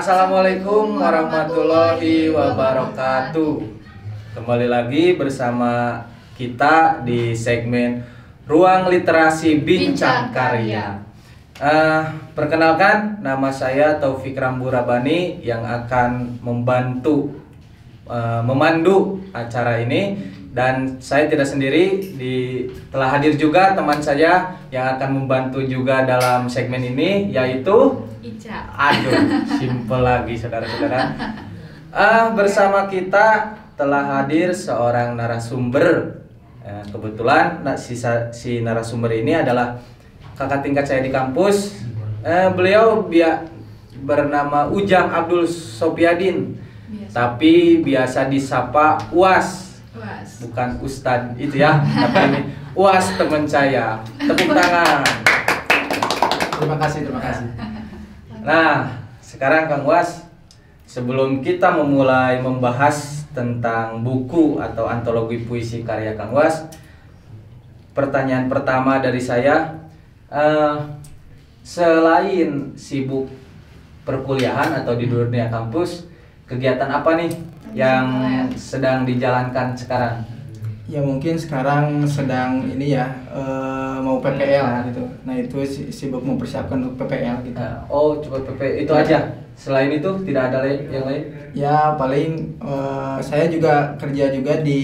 Assalamualaikum warahmatullahi wabarakatuh. Kembali lagi bersama kita di segmen Ruang Literasi Bincang Karya. Perkenalkan, nama saya Taufik Rambu Rabani yang akan membantu memandu acara ini, dan saya tidak sendiri, telah hadir juga teman saya yang akan membantu juga dalam segmen ini, yaitu Ica. Aduh, simple lagi saudara-saudara. Bersama kita telah hadir seorang narasumber. Kebetulan si narasumber ini adalah kakak tingkat saya di kampus. Beliau bernama Ujang Abdul Sopiadin, tapi biasa disapa Uas. Bukan Ustadz itu ya, tapi ini Uas teman saya. Tepuk tangan. Terima kasih. Nah, sekarang Kang Uas, sebelum kita memulai membahas tentang buku atau antologi puisi karya Kang Uas, pertanyaan pertama dari saya, selain sibuk perkuliahan atau di dunia kampus, kegiatan apa nih yang sedang dijalankan sekarang? Ya mungkin sekarang sedang ini ya mau PPL gitu. Nah itu sibuk mempersiapkan untuk PPL gitu. Oh, coba PPL itu aja. Selain itu tidak ada yang lain? Ya paling saya juga kerja juga di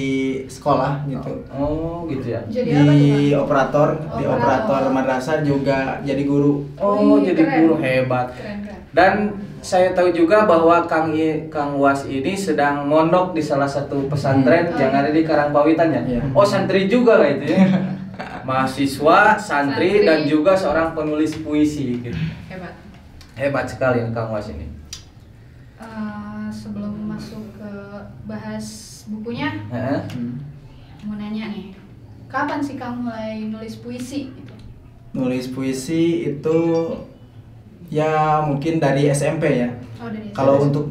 sekolah gitu. Oh gitu ya. Jadi di operator, di operator madrasah juga jadi guru. Oh, jadi guru, hebat. Keren. Dan saya tahu juga bahwa Kang Uas ini sedang mondok di salah satu pesantren yang ada di Karangpawitan ya. Iya. Oh, santri juga lah itu ya. Mahasiswa, santri, dan juga seorang penulis puisi gitu. Hebat sekali Kang Uas ini. Sebelum masuk ke bahas bukunya, mau nanya nih, kapan sih kamu mulai nulis puisi gitu? Nulis puisi itu ya mungkin dari SMP ya. Oh, dari Kalau SMP. untuk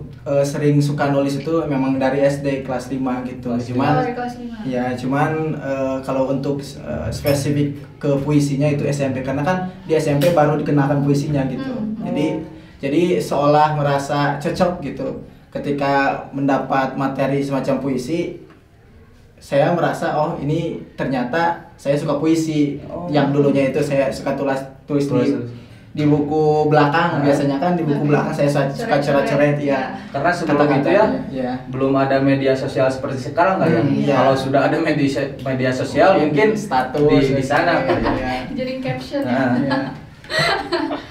sering suka nulis itu memang dari SD kelas 5 gitu. dari kelas 5. Ya, cuman kalau untuk spesifik ke puisinya itu SMP, karena kan di SMP baru dikenalkan puisinya gitu. Jadi seolah merasa cocok gitu. Ketika mendapat materi semacam puisi, saya merasa oh ini ternyata saya suka puisi. Yang dulunya itu saya suka tulis di buku belakang, biasanya kan di buku belakang saya suka coret-coret ya. Karena sebelum itu ya, belum ada media sosial seperti sekarang kan ya. Kalau sudah ada media sosial mungkin status di sana kan ya. Jadi caption ya.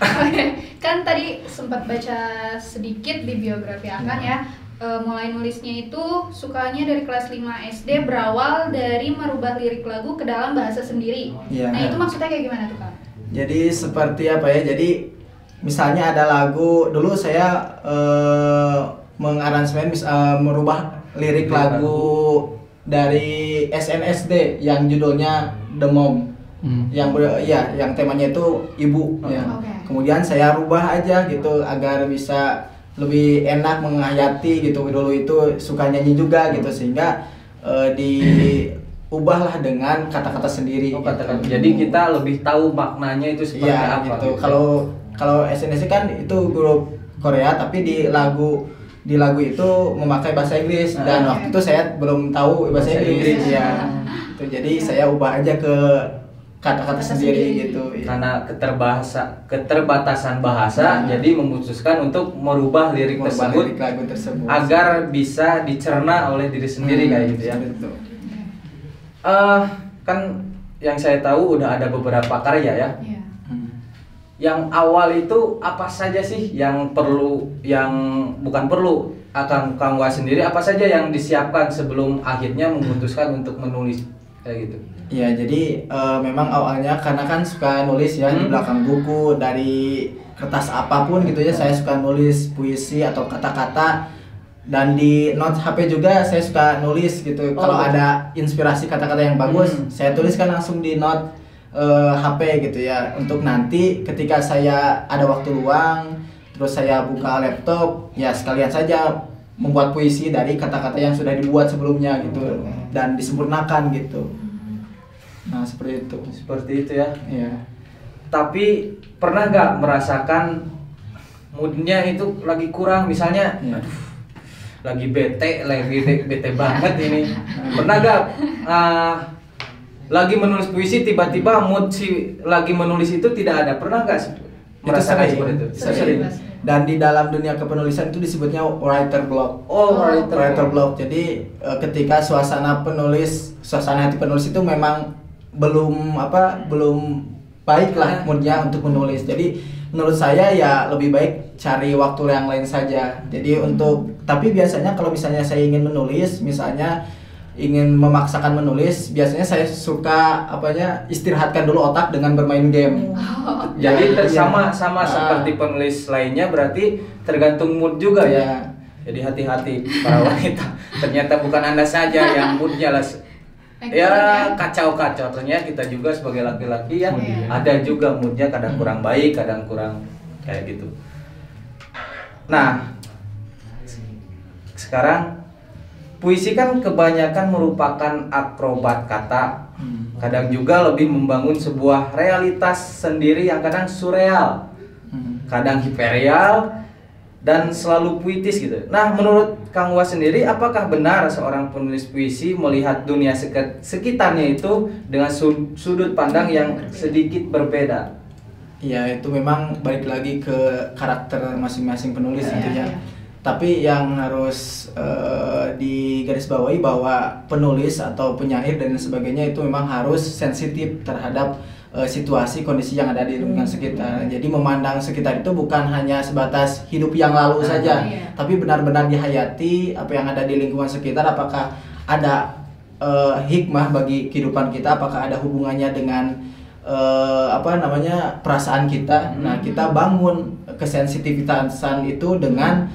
Oke, kan tadi sempat baca sedikit di biografi Akang ya. Mulai nulisnya itu sukanya dari kelas 5 SD, berawal dari merubah lirik lagu ke dalam bahasa sendiri. Nah, itu maksudnya kayak gimana tuh, Kang? Jadi seperti apa ya? Jadi misalnya ada lagu, dulu saya mengaransemen merubah lirik lagu dari SNSD yang judulnya The Mom. Yang temanya itu ibu ya. Kemudian saya rubah aja gitu agar bisa lebih enak menghayati gitu. Dulu itu suka nyanyi juga gitu, sehingga diubahlah dengan kata-kata sendiri. Kata-kata. Jadi kita lebih tahu maknanya itu seperti apa gitu. Kalau SNSD kan itu grup Korea, tapi di lagu itu memakai bahasa Inggris, dan waktu itu saya belum tahu bahasa Inggris ya. Jadi saya ubah aja ke kata-kata sendiri gitu. Karena keterbatasan bahasa, jadi memutuskan untuk merubah lirik tersebut agar bisa dicerna oleh diri sendiri kayak gitu ya. Kan yang saya tahu udah ada beberapa karya ya. Yang awal itu apa saja sih yang Kang Uas sendiri apa saja yang disiapkan sebelum akhirnya memutuskan untuk menulis kayak gitu? Ya, jadi memang awalnya karena kan suka nulis ya, di belakang buku, dari kertas apapun gitu ya, saya suka nulis puisi atau kata-kata, dan di notes HP juga saya suka nulis gitu. Kalau ada inspirasi kata-kata yang bagus, saya tuliskan langsung di note HP gitu ya, untuk nanti ketika saya ada waktu luang, terus saya buka laptop, ya sekalian saja membuat puisi dari kata-kata yang sudah dibuat sebelumnya gitu, dan disempurnakan gitu. Nah, seperti itu. Seperti itu ya. Iya. Tapi pernah nggak merasakan moodnya itu lagi kurang, misalnya Iya. aduh lagi bete banget ini, pernah gak lagi menulis puisi tiba-tiba mood si lagi menulis itu tidak ada, pernah gak merasakan seperti itu? Sering. Dan di dalam dunia kepenulisan itu disebutnya writer block. Oh, Writer block. Jadi ketika suasana hati penulis itu memang belum baik lah moodnya untuk menulis. Jadi menurut saya ya lebih baik cari waktu yang lain saja. Jadi tapi biasanya kalau misalnya saya ingin menulis, misalnya ingin memaksakan menulis, biasanya saya suka istirahatkan dulu otak dengan bermain game. Jadi sama Iya. seperti penulis lainnya, berarti tergantung mood juga ya. Iya. Jadi hati-hati para wanita. Ternyata bukan Anda saja yang moodnya lah ya kacau-kacau. Ternyata kita juga sebagai laki-laki ya ada juga moodnya kadang kurang baik, kadang kurang kayak gitu. Nah, sekarang puisi kan kebanyakan merupakan akrobat kata. Kadang juga lebih membangun sebuah realitas sendiri yang kadang surreal, kadang hiperreal, dan selalu puitis gitu. Nah, menurut Kang Was sendiri, apakah benar seorang penulis puisi melihat dunia sekitarnya itu dengan sudut pandang yang sedikit berbeda? Iya, itu memang balik lagi ke karakter masing-masing penulis gitu ya. Tapi yang harus digarisbawahi bahwa penulis atau penyair dan sebagainya itu memang harus sensitif terhadap situasi kondisi yang ada di lingkungan sekitar. Jadi memandang sekitar itu bukan hanya sebatas hidup yang lalu saja, tapi benar-benar dihayati apa yang ada di lingkungan sekitar. Apakah ada hikmah bagi kehidupan kita? Apakah ada hubungannya dengan perasaan kita? Nah, kita bangun kesensitivitasan itu dengan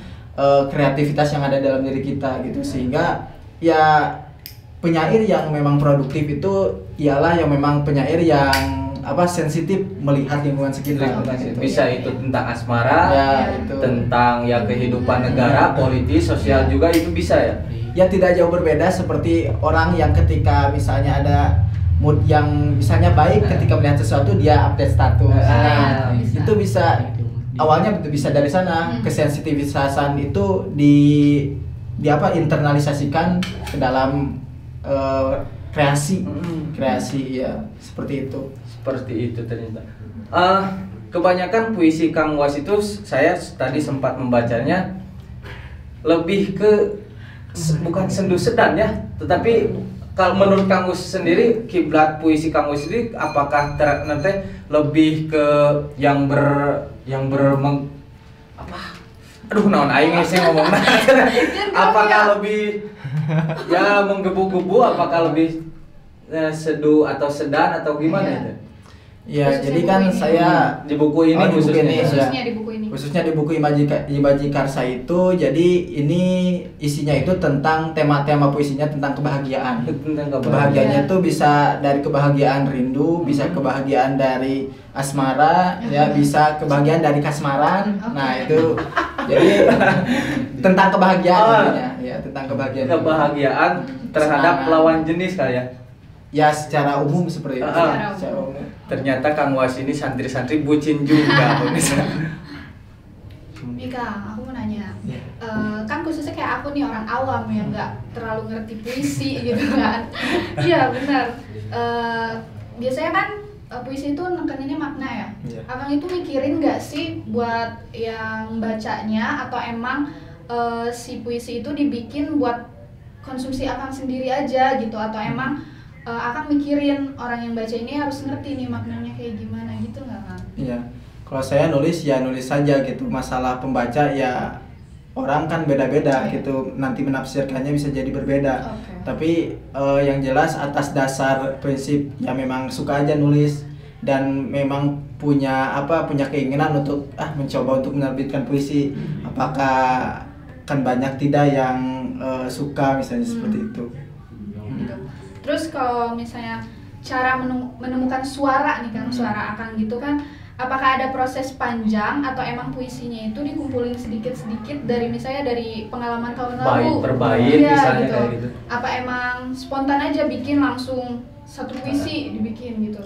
kreativitas yang ada dalam diri kita gitu, sehingga ya penyair yang memang produktif itu ialah yang memang penyair yang sensitif melihat lingkungan sekitar. Bisa itu tentang asmara, Ya, itu. tentang ya kehidupan negara, politis, sosial juga itu bisa ya. Ya tidak jauh berbeda seperti orang yang ketika misalnya ada mood yang misalnya baik, ketika melihat sesuatu dia update status. Nah, itu bisa awalnya bisa dari sana. Kesensitivitasan itu internalisasikan ke dalam kreasi ya, seperti itu. Seperti itu ternyata. Kebanyakan puisi Kang Was itu saya tadi sempat membacanya lebih ke bukan sendu sedan ya, tetapi kalau menurut Kang Was sendiri, kiblat puisi Kang Was sendiri apakah nanti lebih ke naon aing sih ngomong apakah lebih ya menggebu-gebu, apakah lebih seduh atau sedan atau gimana itu? Ya, Khususnya jadi kan buku ini. saya Di buku ini di buku khususnya. ini, Khususnya ya. di buku ini. Khususnya di buku Imaji Karsa itu, jadi ini isinya itu tentang tema-tema puisinya tentang kebahagiaan. Tentang Kebahagiaannya itu bisa dari kebahagiaan rindu, bisa kebahagiaan dari asmara, ya bisa kebahagiaan dari kasmaran. Nah, itu jadi tentang kebahagiaan intinya, ya tentang kebahagiaan. Kebahagiaan terhadap Semangat. lawan jenis kali ya. Ya secara umum seperti itu. Ah, Secara umum. Ternyata Kang Was ini santri-santri bucin juga pemirsa. Kang, aku mau nanya, kan khususnya kayak aku nih orang awam yang nggak terlalu ngerti puisi gitu kan. Iya benar. Biasanya kan puisi itu nekeninnya makna ya. Iya. Akang itu mikirin nggak sih buat yang bacanya, atau emang si puisi itu dibikin buat konsumsi akang sendiri aja gitu, atau emang akang mikirin orang yang baca ini harus ngerti nih maknanya kayak gimana gitu nggak Kang? Iya. Kalau saya nulis ya nulis saja gitu. Masalah pembaca ya orang kan beda-beda gitu. Nanti menafsirkannya bisa jadi berbeda. Oke. Tapi yang jelas atas dasar prinsip ya memang suka aja nulis dan memang punya keinginan untuk mencoba untuk menerbitkan puisi. Apakah kan banyak tidak yang suka misalnya seperti itu. Gitu. Terus kalau misalnya cara menemukan suara nih Kang, suara akang gitu kan, apakah ada proses panjang atau emang puisinya itu dikumpulin sedikit-sedikit dari misalnya dari pengalaman tahun lalu? Bait per bait Iya, misalnya gitu. kayak gitu. Apa emang spontan aja bikin langsung satu puisi dibikin gitu?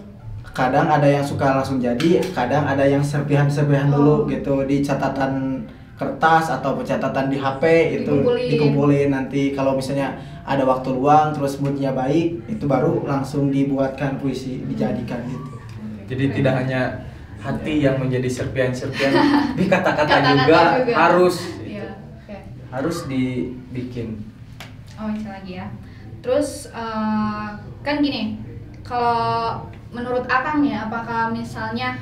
kadang ada yang suka langsung jadi, kadang ada yang serpihan-serpihan dulu gitu di catatan kertas atau catatan di HP itu dikumpulin. Nanti kalau misalnya ada waktu luang terus moodnya baik, itu baru langsung dibuatkan puisi, dijadikan gitu. Jadi tidak hanya hati yang menjadi serpihan-serpihan, tapi kata-kata juga harus harus dibikin. Oh, bisa lagi ya. Terus kan gini, kalau menurut Akang ya, apakah misalnya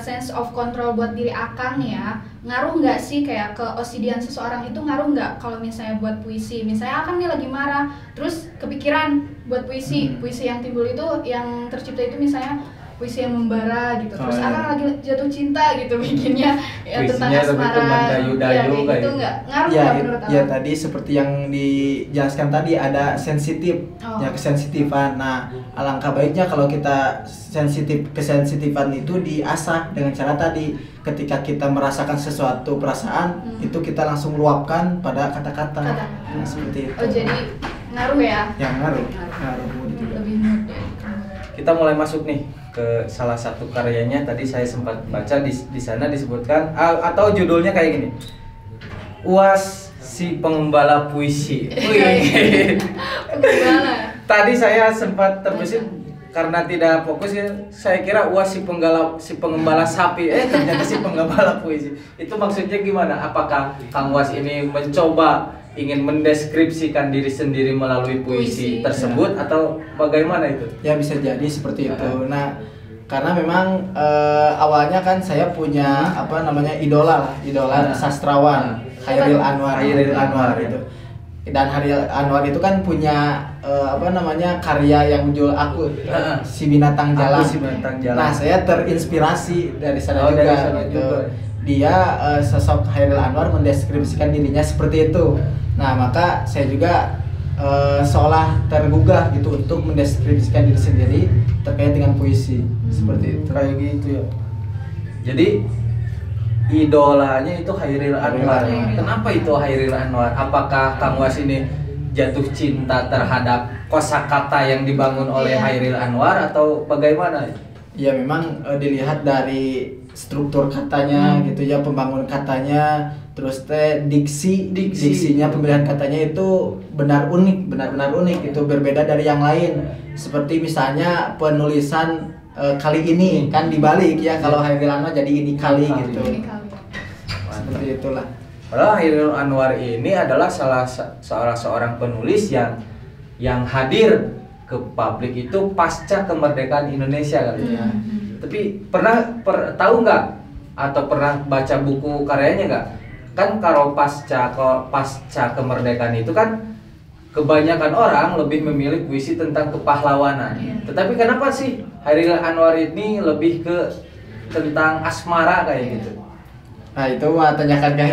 sense of control buat diri Akang ya, ngaruh nggak sih kayak ke OCD-an seseorang itu ngaruh nggak kalau misalnya buat puisi? Misalnya Akang nih lagi marah, terus kepikiran buat puisi yang timbul itu, yang tercipta itu misalnya puisi yang membara gitu, terus Akang lagi jatuh cinta gitu bikinnya ya, tentang asmara, ya gitu nggak ngaruh nggak menurut Akang? Ya tadi seperti yang dijelaskan tadi ada sensitif, ya kesensitifan. Nah alangkah baiknya kalau kita kesensitifan itu diasah dengan cara tadi, ketika kita merasakan sesuatu perasaan itu kita langsung luapkan pada kata-kata. Nah, seperti itu. Oh jadi ngaruh ya? Yang ngaruh lebih mood ya. Kita mulai masuk nih ke salah satu karyanya. Tadi saya sempat baca di sana disebutkan atau judulnya kayak gini, UAS si pengembala puisi. Pengembala. Tadi saya sempat terbesit karena tidak fokus ya, saya kira UAS si pengembala sapi, ternyata si pengembala puisi. Itu maksudnya gimana? Apakah Kang UAS ini mencoba ingin mendeskripsikan diri sendiri melalui puisi tersebut atau bagaimana itu? Ya bisa jadi seperti itu. Nah, karena memang awalnya kan saya punya idola sastrawan, Chairil Anwar itu. Dan Chairil Anwar itu kan punya karya yang judul Aku, si binatang jalan. Nah, saya terinspirasi dari sana juga gitu. Dia sosok Chairil Anwar mendeskripsikan dirinya seperti itu. Nah, maka saya juga seolah tergugah gitu untuk mendeskripsikan diri sendiri terkait dengan puisi. Seperti itu. Kayak gitu ya. Jadi idolanya itu Chairil Anwar. Kenapa itu Chairil Anwar? Apakah Kang UAS ini jatuh cinta terhadap kosakata yang dibangun oleh Chairil Anwar atau bagaimana? Ya memang dilihat dari struktur katanya gitu ya, pembangun katanya, terus diksinya, pemilihan katanya itu benar-benar unik itu, berbeda dari yang lain. Seperti misalnya penulisan kali ini kan dibalik ya, kalau Chairil Anwar jadi ini kali gitu. Seperti itulah. Padahal Chairil Anwar ini adalah seorang penulis yang hadir ke publik itu pasca kemerdekaan Indonesia kali ya. Tapi tahu nggak atau pernah baca buku karyanya nggak? Kan kalau pasca kemerdekaan itu kan kebanyakan orang lebih memilih puisi tentang kepahlawanan. Tetapi kenapa sih Chairil Anwar ini lebih ke tentang asmara kayak gitu? Nah itu mah tanyakan ke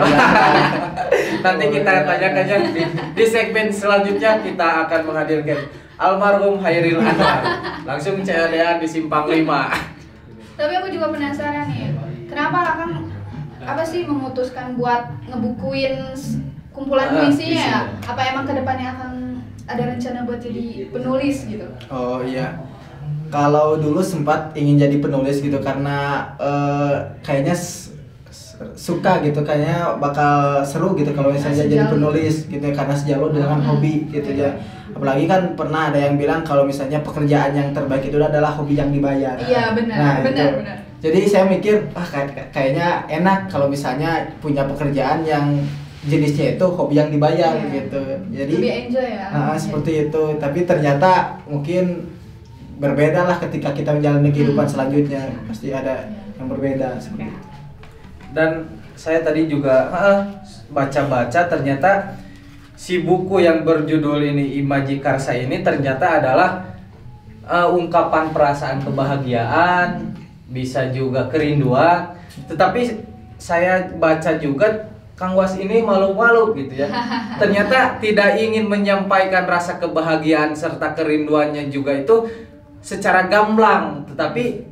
Nanti kita tanyakannya di segmen selanjutnya. Kita akan menghadirkan almarhum Chairil Anwar langsung CLDA di Simpang 5. Tapi aku juga penasaran nih, kenapa Akang memutuskan buat ngebukuin kumpulan puisinya ya? Apa emang kedepannya akan ada rencana buat jadi penulis gitu? Oh iya, kalau dulu sempat ingin jadi penulis gitu karena kayaknya suka gitu, kayaknya bakal seru gitu kalau misalnya jadi penulis gitu, karena sejalur dengan hobi gitu ya. Apalagi kan pernah ada yang bilang kalau misalnya pekerjaan yang terbaik itu adalah hobi yang dibayar. Iya benar, nah, benar. Jadi saya mikir kayaknya enak kalau misalnya punya pekerjaan yang jenisnya itu hobi yang dibayar gitu. Jadi lebih enjoy ya. Seperti itu. Tapi ternyata mungkin berbeda lah ketika kita menjalani kehidupan selanjutnya, pasti ada yang berbeda seperti itu. Dan saya tadi juga baca-baca, ternyata si buku yang berjudul ini Imaji Karsa ini ternyata adalah ungkapan perasaan kebahagiaan, bisa juga kerinduan. Tetapi saya baca juga Kang UAS ini malu-malu gitu ya. Ternyata tidak ingin menyampaikan rasa kebahagiaan serta kerinduannya juga itu secara gamblang, tetapi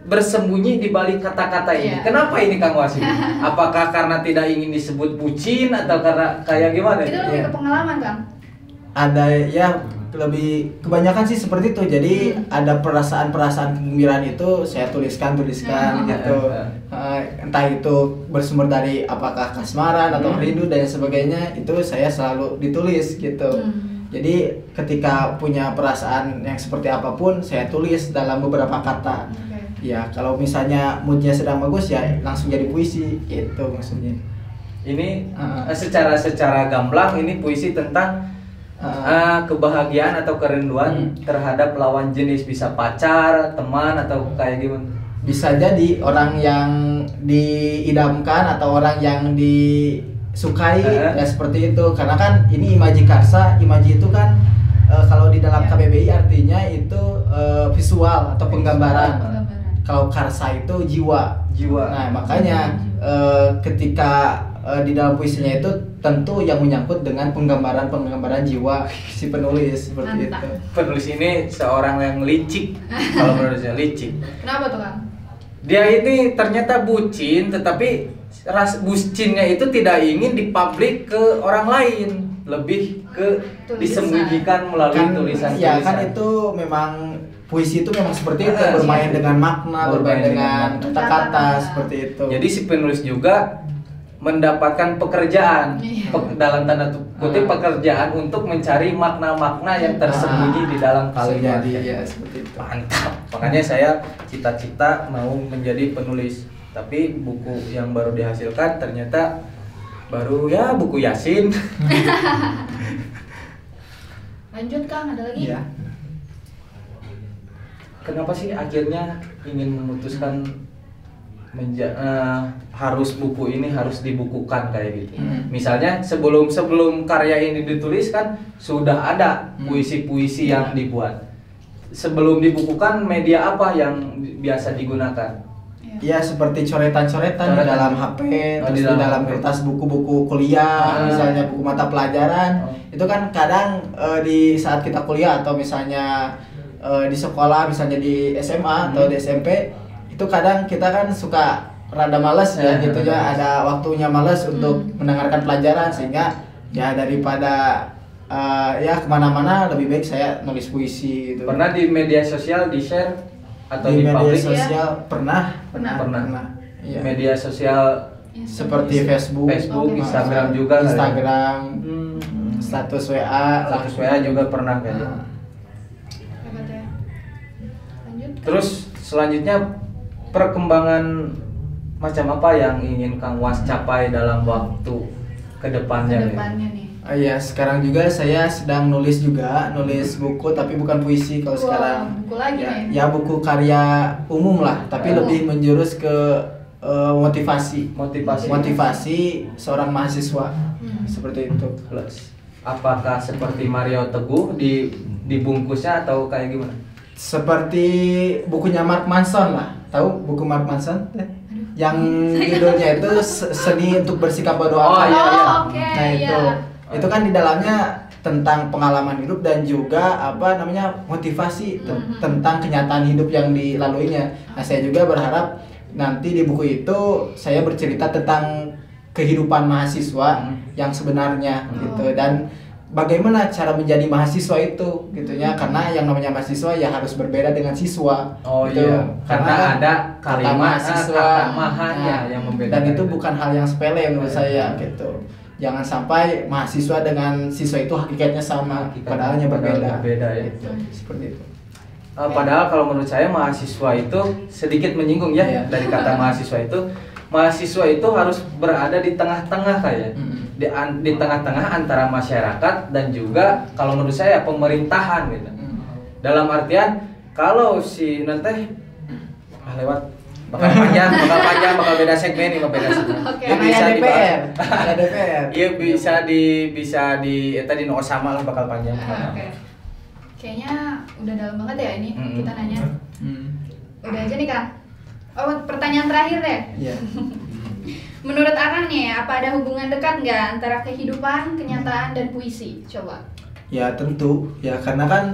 bersembunyi di balik kata-kata ini. Kenapa ini Kang UAS ini? Apakah karena tidak ingin disebut bucin atau karena kayak gimana? Itu lebih ke pengalaman, Kang. Ada ya, lebih kebanyakan sih seperti itu. Jadi ada perasaan-perasaan kegembiraan itu saya tuliskan gitu. Entah itu bersumber dari apakah kasmaran atau rindu dan sebagainya, itu saya selalu ditulis gitu. Jadi ketika punya perasaan yang seperti apapun saya tulis dalam beberapa kata. Ya kalau misalnya moodnya sedang bagus ya langsung jadi puisi gitu maksudnya. Ini secara gamblang ini puisi tentang kebahagiaan atau kerinduan terhadap lawan jenis, bisa pacar, teman atau kayak gimana? Bisa jadi orang yang diidamkan atau orang yang disukai ya seperti itu. Karena kan ini imaji karsa, imaji itu kan kalau di dalam KBBI artinya itu visual atau penggambaran. Kalau karsa itu jiwa. Nah makanya ketika di dalam puisinya itu tentu yang menyangkut dengan penggambaran jiwa si penulis seperti itu. Penulis ini seorang yang licik. Kalau menurut saya licik. Kenapa tuh Kang? Dia ini ternyata bucin, tetapi bucinnya itu tidak ingin dipublik ke orang lain, lebih ke disembunyikan melalui tulisan-tulisan. Ya kan itu memang puisi itu memang seperti itu, bermain dengan makna, bermain dengan kata-kata seperti itu. Jadi si penulis juga mendapatkan pekerjaan dalam tanda kutip pekerjaan untuk mencari makna-makna yang tersembunyi di dalam kalimat. Ya seperti itu. Mantap. Makanya saya cita-cita mau menjadi penulis. Tapi buku yang baru dihasilkan ternyata baru ya buku Yasin. Lanjut Kang, ada lagi? Iya. Kenapa sih akhirnya ingin memutuskan harus buku ini harus dibukukan kayak gitu? Misalnya sebelum karya ini ditulis kan sudah ada puisi-puisi yang dibuat. Sebelum dibukukan media apa yang biasa digunakan? Ya seperti coretan-coretan di dalam HP, terus di dalam kertas buku-buku kuliah, misalnya buku mata pelajaran. Itu kan kadang di saat kita kuliah atau misalnya di sekolah, misalnya di SMA atau di SMP, itu kadang kita kan suka rada males ya gitu ya, ada waktunya males untuk mendengarkan pelajaran, sehingga ya daripada ya kemana-mana lebih baik saya nulis puisi gitu. Pernah di media sosial di-share atau di media publik? sosial pernah. Iya. Media sosial seperti Facebook, Instagram juga. Instagram, status WA juga pernah kayaknya. Terus selanjutnya kedepannya macam apa yang ingin Kang Was capai dalam waktu kedepannya nih? Iya, sekarang juga saya sedang nulis buku, tapi bukan puisi kalau sekarang. Buku lagi ya, nih? Ya buku karya umum lah, tapi lebih menjurus ke motivasi seorang mahasiswa seperti itu. Apakah seperti Mario Teguh dibungkusnya atau kayak gimana? Seperti bukunya Mark Manson lah, tahu buku Mark Manson? Yang judulnya itu Seni untuk Bersikap Bodo Amat. Nah itu kan di dalamnya tentang pengalaman hidup dan juga motivasi tentang kenyataan hidup yang dilaluinya. Nah saya juga berharap nanti di buku itu saya bercerita tentang kehidupan mahasiswa yang sebenarnya gitu, dan bagaimana cara menjadi mahasiswa itu gitu ya, karena yang namanya mahasiswa ya harus berbeda dengan siswa. Gitu. Karena ada kalimat mahasiswa yang membedakan. Dan itu bukan hal yang sepele menurut saya gitu. Jangan sampai mahasiswa dengan siswa itu hakikatnya sama, padahalnya berbeda ya. Gitu. Seperti itu. Padahal kalau menurut saya mahasiswa itu sedikit menyinggung ya dari kata mahasiswa itu. Mahasiswa itu harus berada di tengah-tengah kayak. Di tengah-tengah antara masyarakat dan juga kalau menurut saya pemerintahan gitu. Dalam artian kalau si nanti lewat bakal panjang, bakal beda segmen nih, beda segmen. Bisa DPR. Ada DPR. Iya bisa di tadi no sama lah bakal panjang. Kayaknya udah dalam banget ya ini kita nanya. Udah aja nih Kang. Oh, pertanyaan terakhir deh. Iya. Menurut Akang nih, apa ada hubungan dekat nggak antara kehidupan, kenyataan, dan puisi? Coba. Ya tentu, ya karena kan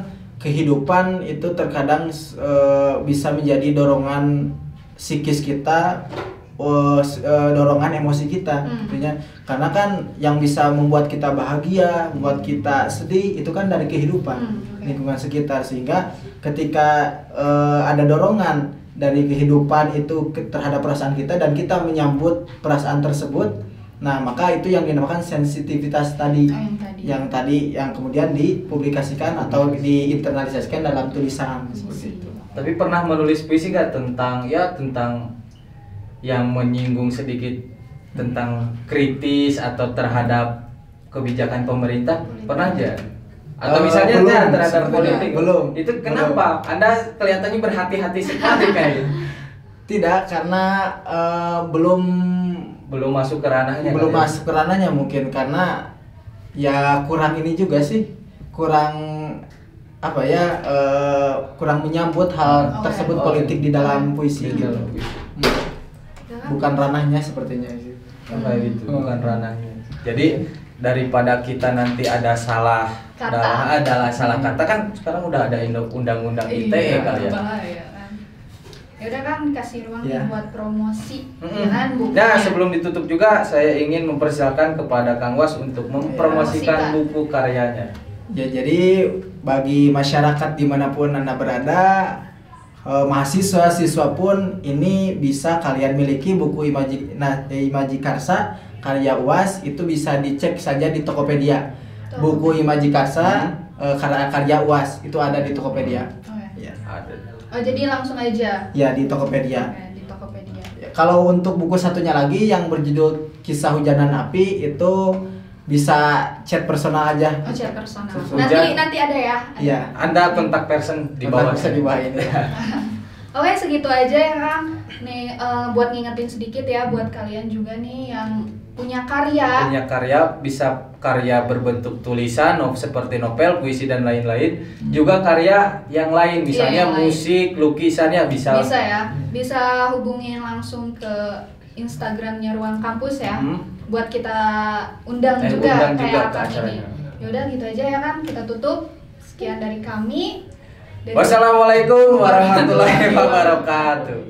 kehidupan itu terkadang bisa menjadi dorongan psikis kita, dorongan emosi kita, tentunya. Karena kan yang bisa membuat kita bahagia, membuat kita sedih itu kan dari kehidupan. lingkungan sekitar, sehingga ketika ada dorongan dari kehidupan itu terhadap perasaan kita dan kita menyambut perasaan tersebut, nah maka itu yang dinamakan sensitivitas tadi, yang kemudian dipublikasikan atau diinternalisasikan dalam tulisan seperti itu. Tapi pernah menulis puisi gak tentang yang menyinggung sedikit tentang kritis atau terhadap kebijakan pemerintah? Pernah aja? Atau misalnya belum, terhadap politik? Belum. Itu kenapa? Belum. Anda kelihatannya berhati-hati sekali kayaknya. Tidak, karena belum masuk ke ranahnya. Belum masuk ke ranahnya mungkin, karena ya kurang ini juga sih, kurang kurang menyambut hal tersebut politik di dalam puisi gitu. Bukan ranahnya sepertinya sih. Bukan ranahnya. Jadi daripada kita nanti ada salah kata kan sekarang udah ada undang-undang ITE kali ya. Bahaya kan. Ya udah kan kasih ruang buat promosi kan buku. Nah, sebelum ditutup juga saya ingin mempersilakan kepada Kang Was untuk mempromosikan buku karyanya. Ya, jadi bagi masyarakat dimanapun Anda berada, mahasiswa, siswa pun, ini bisa kalian miliki buku Imaji Karsa karya UAS, itu bisa dicek saja di Tokopedia. Buku Imaji Karsa karya UAS itu ada di Tokopedia. Ya, ada. Oh, jadi langsung aja. Ya, di Tokopedia. Oke, di Tokopedia. Ya, kalau untuk buku satunya lagi yang berjudul Kisah Hujanan Api, itu bisa chat personal aja. Oh, chat personal. Nanti ada ya. Iya. Anda kontak person di bawah. Bisa di bawah ini. Oke, segitu aja ya Kang. Nih buat ngingetin sedikit ya buat kalian juga nih yang punya karya. Bisa karya berbentuk tulisan seperti novel, puisi dan lain-lain. Juga karya yang lain, misalnya musik, lukisannya bisa. Bisa ya. Bisa hubungin langsung ke Instagramnya Ruang Kampus ya. Buat kita undang juga kayak Kang ini. Yaudah gitu aja ya kan, kita tutup. Sekian dari kami. Wassalamualaikum warahmatullahi wabarakatuh.